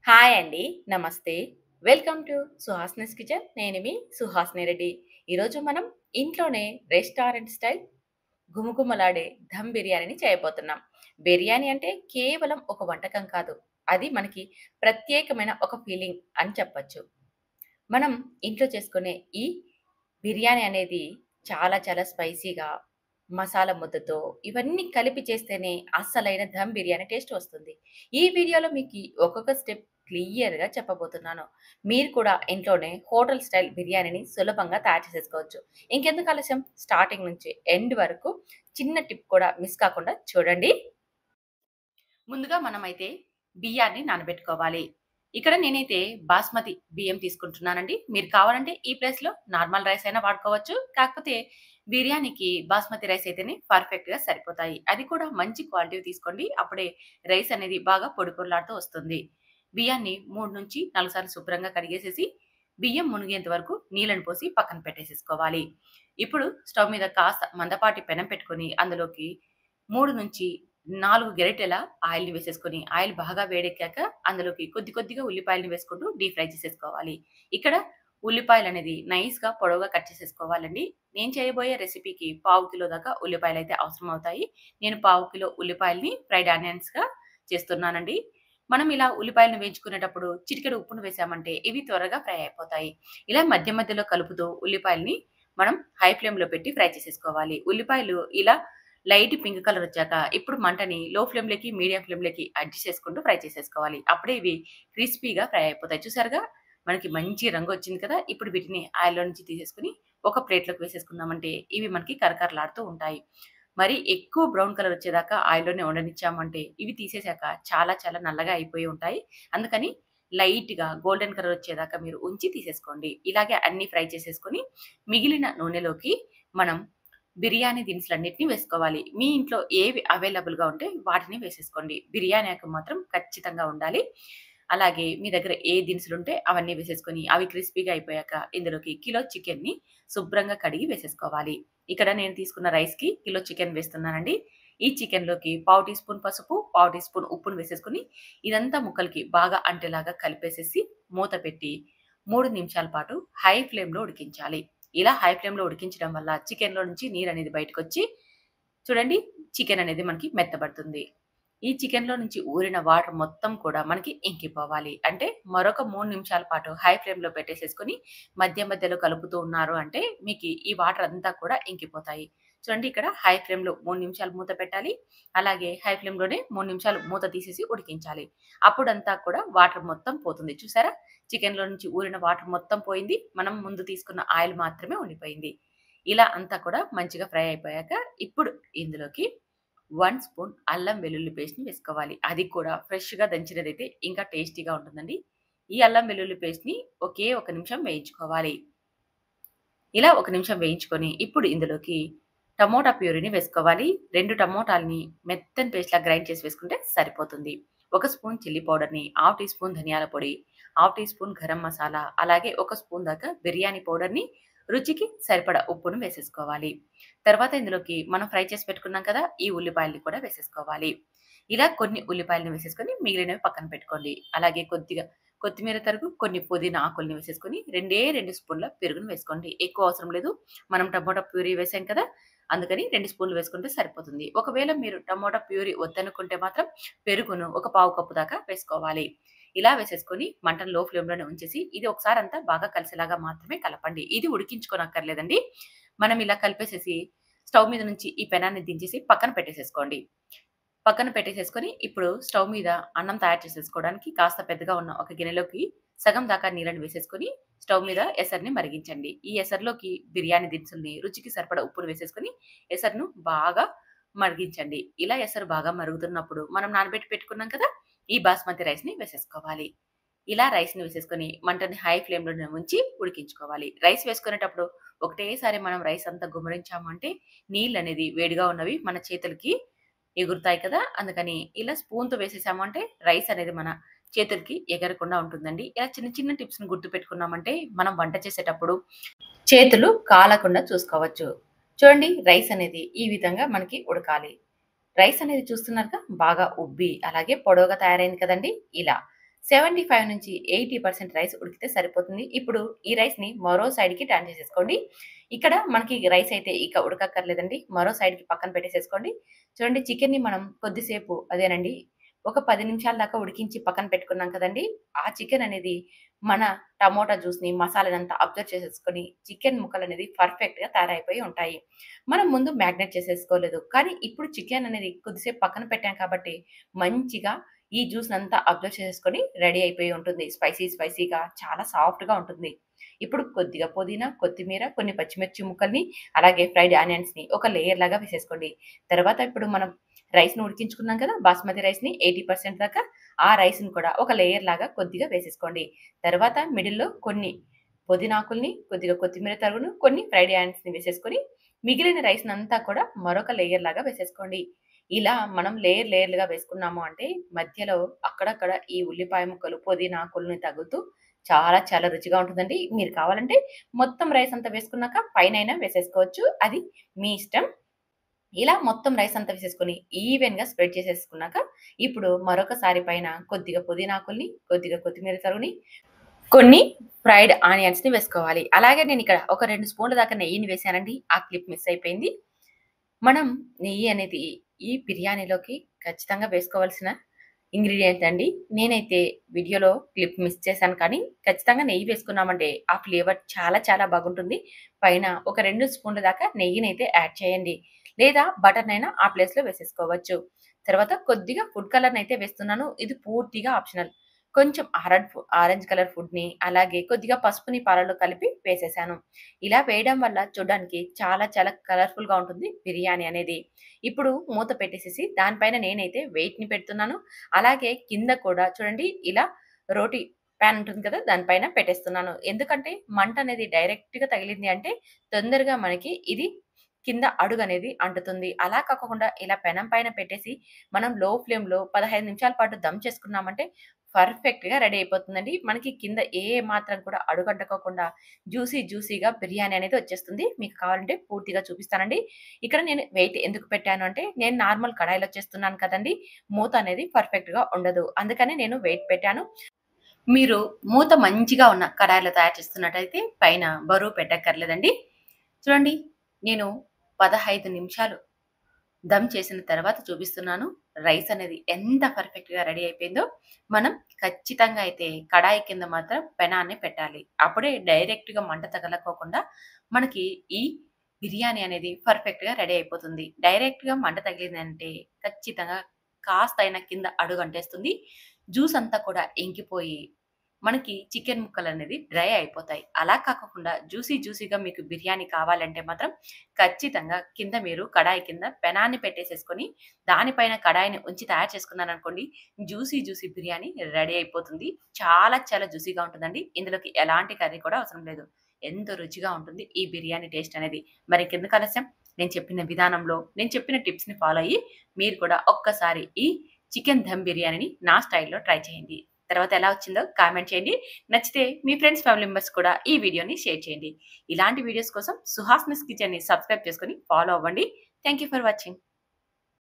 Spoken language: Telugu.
హాయ్ అండి. నమస్తే. Welcome to Suhasini's kitchen. నేను మీ సుహాసిని రెడ్డి. ఈరోజు మనం ఇంట్లోనే రెస్టారెంట్ స్టైల్ గుమగుమలాడే ధమ్ బిర్యానీని చేయబోతున్నాం. బిర్యానీ అంటే కేవలం ఒక వంటకం కాదు. అది మనకి ప్రత్యేకమైన ఒక ఫీలింగ్ అని చెప్పొచ్చు. మనం ఇంట్లో చేసుకునే ఈ బిర్యానీ అనేది చాలా స్పైసీగా, మసాలా ముద్దతో ఇవన్నీ కలిపి చేస్తేనే అస్సలైన ధమ్ బిర్యానీ టేస్ట్ వస్తుంది. ఈ వీడియోలో మీకి ఒక్కొక్క స్టెప్ క్లియర్‌గా చెప్పబోతున్నాను. మీరు కూడా ఇంట్లోనే హోటల్ స్టైల్ బిర్యానీని సులభంగా తయారు చేసేసుకోవచ్చు. ఇంకెందుకు ఆలస్యం స్టార్టింగ్ నుంచి ఎండ్ వరకు చిన్న టిప్ కూడా మిస్ కాకుండా చూడండి. ముందుగా మనమైతే బియ్యాన్ని నానబెట్టుకోవాలి. ఇక్కడ నేనైతే బాస్మతి బియ్యం తీసుకుంటున్నానండి. మీరు కావాలంటే ఈ ప్లేస్‌లో నార్మల్ రైస్ అయినా వాడుకోవచ్చు. కాకపోతే బిర్యానీకి బాస్మతి రైస్ అయితేనే పర్ఫెక్ట్‌గా సరిపోతాయి. అది కూడా మంచి క్వాలిటీవి తీసుకోండి. అప్పుడే రైస్ అనేది బాగా పొడి పొడిలాడుతూ వస్తుంది. బియ్యాన్ని 3-4 సార్లు శుభ్రంగా కడిగేసేసి, బియ్యం మునిగేంత వరకు నీళ్ళని పోసి పక్కన పెట్టేసేసుకోవాలి. ఇప్పుడు స్టవ్ మీద కాస్త మందపాటి పెనం పెట్టుకొని అందులోకి 3-4 గరిటెల ఆయిల్‌ని వేసేసుకొని, ఆయిల్ బాగా వేడెక్కాక అందులోకి కొద్దిగా ఉల్లిపాయలని వేసుకుంటూ డీప్ ఫ్రై చేసేసుకోవాలి. ఇక్కడ ఉల్లిపాయలనేది నైస్‌గా పొడవుగా కట్ చేసేసుకోవాలండి. నేను చేయబోయే రెసిపీకి పావు కిలో దాకా ఉల్లిపాయలైతే అవసరం అవుతాయి. నేను పావు కిలో ఉల్లిపాయలని ఫ్రైడ్ ఆనియన్స్‌గా చేస్తున్నానండి. మనం ఇలా ఉల్లిపాయలను వేయించుకునేటప్పుడు చిటికెడు ఉప్పును వేసామంటే ఇవి త్వరగా ఫ్రై అయిపోతాయి. ఇలా మధ్యలో కలుపుతూ ఉల్లిపాయలని మనం హై ఫ్లేమ్‌లో పెట్టి ఫ్రై చేసేసుకోవాలి. ఉల్లిపాయలు ఇలా లైట్ పింక్ కలర్ వచ్చాక ఇప్పుడు మంటని లో ఫ్లేమ్‌లోకి, మీడియం ఫ్లేమ్‌లోకి అడ్జస్ట్ చేసుకుంటూ ఫ్రై చేసేసుకోవాలి. అప్పుడే ఇవి క్రిస్పీగా ఫ్రై అయిపోతాయి. చూసారుగా? మనకి మంచి రంగొచ్చింది కదా! ఇప్పుడు వీటిని ఆయిల్‌లో నుంచి తీసేసుకొని ఒక ప్లేట్‌లోకి వేసేసుకున్నామంటే ఇవి మనకి కరకరలాడుతూ ఉంటాయి. మరి ఎక్కువ బ్రౌన్ కలర్ వచ్చేదాకా ఆయిల్‌లోనే ఉండనిచ్చామంటే ఇవి తీసేసాక చాలా నల్లగా అయిపోయి ఉంటాయి. అందుకని లైట్‌గా గోల్డెన్ కలర్ వచ్చేదాకా మీరు ఉంచి తీసేసుకోండి. ఇలాగే అన్నీ ఫ్రై చేసేసుకొని మిగిలిన నూనెలోకి మనం బిర్యానీ దినుసులన్నిటిని వేసుకోవాలి. మీ ఇంట్లో ఏవి అవైలబుల్‌గా ఉంటే వాటిని వేసేసుకోండి. బిర్యానీ ఆకు మాత్రం ఖచ్చితంగా ఉండాలి. అలాగే మీ దగ్గర ఏ దినుసులుంటే అవన్నీ వేసేసుకొని, అవి క్రిస్పీగా అయిపోయాక ఇందులోకి కిలో చికెన్‌ని శుభ్రంగా కడిగి వేసేసుకోవాలి. ఇక్కడ నేను తీసుకున్న రైస్‌కి కిలో చికెన్ వేస్తున్నానండి. ఈ చికెన్‌లోకి పావు టీ స్పూన్ పసుపు, పావు టీ స్పూన్ ఉప్పును వేసేసుకొని, ఇదంతా ముక్కలకి బాగా అంటేలాగా కలిపేసేసి మూత పెట్టి 3 నిమిషాల పాటు హై ఫ్లేమ్‌లో ఉడికించాలి. ఇలా హై ఫ్లేమ్‌లో ఉడికించడం వల్ల చికెన్‌లో నుంచి నీరనేది బయటకొచ్చి చూడండి చికెన్ అనేది మనకి మెత్తబడుతుంది. ఈ చికెన్‌లో నుంచి ఊరిన వాటర్ మొత్తం కూడా మనకి ఇంకిపోవాలి. అంటే మరొక 3 నిమిషాల పాటు హై ఫ్లేమ్‌లో పెట్టేసేసుకొని మధ్యలో కలుపుతూ ఉన్నారు అంటే మీకి ఈ వాటర్ అంతా కూడా ఇంకిపోతాయి. చూడండి ఇక్కడ హై ఫ్లేమ్‌లో 3 నిమిషాలు మూత పెట్టాలి. అలాగే హై ఫ్లేమ్‌లోనే 3 నిమిషాలు మూత తీసేసి ఉడికించాలి. అప్పుడంతా కూడా వాటర్ మొత్తం పోతుంది. చూసారా? చికెన్‌లో నుంచి ఊరిన వాటర్ మొత్తం పోయింది. మనం ముందు తీసుకున్న ఆయిల్ మాత్రమే ఉండిపోయింది. ఇలా అంతా కూడా మంచిగా ఫ్రై అయిపోయాక ఇప్పుడు ఇందులోకి 1 స్పూన్ అల్లం వెల్లుల్లి పేస్ట్‌ని వేసుకోవాలి. అది కూడా ఫ్రెష్‌గా దంచినదైతే ఇంకా టేస్టీగా ఉంటుందండి. ఈ అల్లం వెల్లుల్లి పేస్ట్‌ని ఒకే ఒక నిమిషం వేయించుకోవాలి. ఇలా ఒక నిమిషం వేయించుకొని ఇప్పుడు ఇందులోకి టమోటా ప్యూరీని వేసుకోవాలి. 2 టమోటాలని మెత్తని పేస్ట్‌లా గ్రైండ్ చేసి వేసుకుంటే సరిపోతుంది. 1 స్పూన్ చిల్లీ పౌడర్‌ని, హాఫ్ టీ స్పూన్ ధనియాల పొడి, half teaspoon garam masala, అలాగే 1 స్పూన్ దాకా బిర్యానీ పౌడర్‌ని, రుచికి సరిపడా ఉప్పును వేసేసుకోవాలి. తర్వాత ఇందులోకి మనం ఫ్రై చేసి పెట్టుకున్నాం కదా! ఈ ఉల్లిపాయల్ని కూడా వేసేసుకోవాలి. ఇలా కొన్ని ఉల్లిపాయలను వేసేసుకొని మిగిలినవి పక్కన పెట్టుకోండి. అలాగే కొద్దిగా కొత్తిమీర తరుగు, కొన్ని పుదీనా ఆకుల్ని వేసేసుకొని 2 స్పూన్ల పెరుగును వేసుకోండి. ఎక్కువ అవసరం లేదు. మనం టమోటా ప్యూరీ వేసాం కదా! అందుకని 2 స్పూన్లు వేసుకుంటే సరిపోతుంది. ఒకవేళ మీరు టమోటా ప్యూరీ వద్దనుకుంటే మాత్రం పెరుగును ఒక పావు కప్పు దాకా వేసుకోవాలి. ఇలా వేసేసుకొని మంటను లో ఫ్లేమ్‌లోనే ఉంచేసి ఇది ఒకసారి అంతా బాగా కలిసేలాగా మాత్రమే కలపండి. ఇది ఉడికించుకోనక్కర్లేదండి. మనం ఇలా కలిపేసేసి స్టవ్ మీద నుంచి ఈ పెనాన్ని దించేసి పక్కన పెట్టేసేసుకోండి. పక్కన పెట్టేసేసుకొని, ఇప్పుడు స్టవ్ మీద అన్నం తయారు చేసేసుకోవడానికి కాస్త పెద్దగా ఉన్న ఒక గిన్నెలోకి సగం దాకా నీళ్ళని వేసేసుకొని, స్టవ్ మీద ఎసరుని మరిగించండి. ఈ ఎసరులోకి బిర్యానీ దినుసుల్ని, రుచికి సరిపడా ఉప్పును వేసేసుకొని, ఎసరును బాగా మరిగించండి. ఇలా ఎసరు బాగా మరుగుతున్నప్పుడు మనం నానబెట్టి పెట్టుకున్నాం కదా! ఈ బాస్మతి రైస్‌ని వేసేసుకోవాలి. ఇలా రైస్‌ని వేసేసుకొని మంటని హై ఫ్లేమ్‌లోనే ఉంచి ఉడికించుకోవాలి. రైస్ వేసుకునేటప్పుడు ఒకటేసారి మనం రైస్ అంతా గుమ్మరించాము అంటే నీళ్ళనేది వేడిగా ఉన్నవి మన చేతులకి ఎగురుతాయి కదా! అందుకని ఇలా స్పూన్‌తో వేసేసాము అంటే రైస్ అనేది మన చేతులకి ఎగరకుండా ఉంటుందండి. ఇలా చిన్న టిప్స్‌ని గుర్తుపెట్టుకున్నామంటే మనం వంట చేసేటప్పుడు చేతులు కాలకుండా చూసుకోవచ్చు. చూడండి రైస్ అనేది ఈ విధంగా మనకి ఉడకాలి. రైస్ అనేది చూస్తున్నారుగా బాగా ఉబ్బి అలాగే పొడవుగా తయారైంది కదండీ! ఇలా. 75-80% రైస్ ఉడికితే సరిపోతుంది. ఇప్పుడు ఈ రైస్‌ని మరో సైడ్‌కి టర్న్ చేసేసుకోండి. ఇక్కడ మనకి రైస్ అయితే ఇక ఉడకక్కర్లేదండి. మరో సైడ్‌కి పక్కన పెట్టేసేసుకోండి. చూడండి చికెన్‌ని మనం కొద్దిసేపు అదేనండి ఒక 10 నిమిషాల దాకా ఉడికించి పక్కన పెట్టుకున్నాం కదండీ! ఆ చికెన్ అనేది మన టమోటా జ్యూస్‌ని, మసాలానంతా అబ్జర్వ్ చేసేసుకొని చికెన్ ముక్కలనేది పర్ఫెక్ట్‌గా తయారైపోయి ఉంటాయి. మనం ముందు మ్యాగ్నేట్ చేసేసుకోలేదు. కానీ ఇప్పుడు చికెన్ అనేది కొద్దిసేపు పక్కన పెట్టాం కాబట్టి మంచిగా ఈ జ్యూస్‌నంతా అబ్జర్వ్ చేసేసుకొని రెడీ అయిపోయి ఉంటుంది. స్పైసీగా చాలా సాఫ్ట్‌గా ఉంటుంది. ఇప్పుడు కొద్దిగా పుదీనా, కొత్తిమీర, కొన్ని పచ్చిమిర్చి ముక్కల్ని, అలాగే ఫ్రైడ్ ఆనియన్స్‌ని ఒక లేయర్ లాగా వేసేసుకోండి. తర్వాత ఇప్పుడు మనం రైస్‌ని ఉడికించుకున్నాం కదా! బాస్మతి రైస్‌ని 80% దాకా ఆ రైస్‌ని కూడా ఒక లేయర్ లాగా కొద్దిగా వేసేసుకోండి. తర్వాత మిడిల్‌లో కొన్ని పుదీనాకుల్ని, కొద్దిగా కొత్తిమీర తరుగును, కొన్ని ఫ్రైడ్ ఆనియన్స్‌ని వేసేసుకొని మిగిలిన రైస్‌నంతా కూడా మరొక లేయర్ లాగా వేసేసుకోండి. ఇలా మనం లేయర్‌లుగా వేసుకున్నాము అంటే మధ్యలో అక్కడక్కడ ఈ ఉల్లిపాయ ముక్కలు, పుదీనాకుల్ని తగులుతూ చాలా రుచిగా ఉంటుందండి. మీరు కావాలంటే మొత్తం రైస్ అంతా వేసుకున్నాక పైనైనా వేసేసుకోవచ్చు. అది మీ ఇష్టం. ఇలా మొత్తం రైస్ అంతా వేసేసుకొని ఈవెన్‌గా స్ప్రెడ్ చేసేసుకున్నాక, ఇప్పుడు మరొకసారి పైన కొద్దిగా పుదీనాకుల్ని, కొద్దిగా కొత్తిమీర తరుగుని, కొన్ని ఫ్రైడ్ ఆనియన్స్‌ని వేసుకోవాలి. అలాగే నేనిక్కడ ఒక 2 స్పూన్ల దాకా నెయ్యిని వేశానండి. ఆ క్లిప్ మిస్ అయిపోయింది. మనం నెయ్యి అనేది ఈ బిర్యానీలోకి ఖచ్చితంగా వేసుకోవాల్సిన ఇంగ్రీడియెంట్ అండి. నేనైతే వీడియోలో క్లిప్ మిస్ చేశాను కానీ, ఖచ్చితంగా నెయ్యి వేసుకున్నామంటే ఆ ఫ్లేవర్ చాలా బాగుంటుంది. పైన ఒక 2 స్పూన్ల దాకా నెయ్యినైతే యాడ్ చేయండి. లేదా బటర్‌నైనా ఆ ప్లేస్‌లో వేసేసుకోవచ్చు. తర్వాత కొద్దిగా ఫుడ్ కలర్‌నైతే వేస్తున్నాను. ఇది పూర్తిగా ఆప్షనల్. కొంచెం ఆరెంజ్ కలర్ ఫుడ్‌ని, అలాగే కొద్దిగా పసుపుని పాలలో కలిపి వేసేశాను. ఇలా వేయడం వల్ల చూడ్డానికి చాలా కలర్‌ఫుల్‌గా ఉంటుంది బిర్యానీ అనేది. ఇప్పుడు మూత పెట్టేసేసి దానిపైన నేనైతే వెయిట్‌ని పెడుతున్నాను. అలాగే కింద కూడా చూడండి ఇలా రోటి పాన్ ఉంటుంది కదా! దాని పైన పెట్టేస్తున్నాను. ఎందుకంటే మంట అనేది డైరెక్ట్‌గా తగిలింది అంటే తొందరగా మనకి ఇది కింద అడుగనేది అంటుతుంది. అలా కాకోకుండా ఇలా పెనం పైన పెట్టేసి మనం లో ఫ్లేమ్‌లో 15 నిమిషాల పాటు దమ్ చేసుకున్నామంటే పర్ఫెక్ట్‌గా రెడీ అయిపోతుందండి. మనకి కింద ఏ మాత్రం కూడా అడుగంటుకోకుండా జ్యూసీగా బిర్యానీ అనేది వచ్చేస్తుంది. మీకు కావాలంటే పూర్తిగా చూపిస్తానండి. ఇక్కడ నేను వెయిట్ ఎందుకు పెట్టాను అంటే, నేను నార్మల్ కడాయిలో చేస్తున్నాను కదండీ! మూత అనేది పర్ఫెక్ట్‌గా ఉండదు. అందుకని నేను వెయిట్ పెట్టాను. మీరు మూత మంచిగా ఉన్న కడాయిలో తయారు చేస్తున్నట్టయితే పైన బరువు పెట్టక్కర్లేదండి. చూడండి నేను 15 నిమిషాలు దమ్ చేసిన తర్వాత చూపిస్తున్నాను. రైస్ అనేది ఎంత పర్ఫెక్ట్‌గా రెడీ అయిపోయిందో. మనం ఖచ్చితంగా అయితే కడాయి కింద మాత్రం పెనాన్ని పెట్టాలి. అప్పుడే డైరెక్ట్‌గా మంట తగలకోకుండా మనకి ఈ బిర్యానీ అనేది పర్ఫెక్ట్‌గా రెడీ అయిపోతుంది. డైరెక్ట్‌గా మంట తగిలిందంటే ఖచ్చితంగా కాస్తైనా కింద అడుగంటేస్తుంది. జ్యూస్ అంతా కూడా ఇంకిపోయి మనకి చికెన్ ముక్కలనేది డ్రై అయిపోతాయి. అలా కాకోకుండా జ్యూసీగా మీకు బిర్యానీ కావాలంటే మాత్రం ఖచ్చితంగా కింద మీరు కడాయి కింద పెనాన్ని పెట్టేసేసుకొని, దానిపైన కడాయిని ఉంచి తయారు చేసుకున్నారనుకోండి, జ్యూసీ బిర్యానీ రెడీ అయిపోతుంది. చాలా జ్యూసీగా ఉంటుందండి. ఇందులోకి ఎలాంటి కర్రీ కూడా అవసరం లేదు. ఎంతో రుచిగా ఉంటుంది ఈ బిర్యానీ టేస్ట్ అనేది. మరి ఇంకెందుకు ఆలస్యం? నేను చెప్పిన విధానంలో, నేను చెప్పిన టిప్స్‌ని ఫాలో అయ్యి, మీరు కూడా ఒక్కసారి ఈ చికెన్ ధమ్ బిర్యానీని నా స్టైల్‌లో ట్రై చేయండి. తర్వాత ఎలా వచ్చిందో కామెంట్ చేయండి. నచ్చితే మీ ఫ్రెండ్స్, ఫ్యామిలీ మెంబర్స్ కూడా ఈ వీడియోని షేర్ చేయండి. ఇలాంటి వీడియోస్ కోసం సుహాస్‌నిస్ కిచెన్‌ని సబ్స్క్రైబ్ చేసుకొని ఫాలో అవ్వండి. Thank you for watching.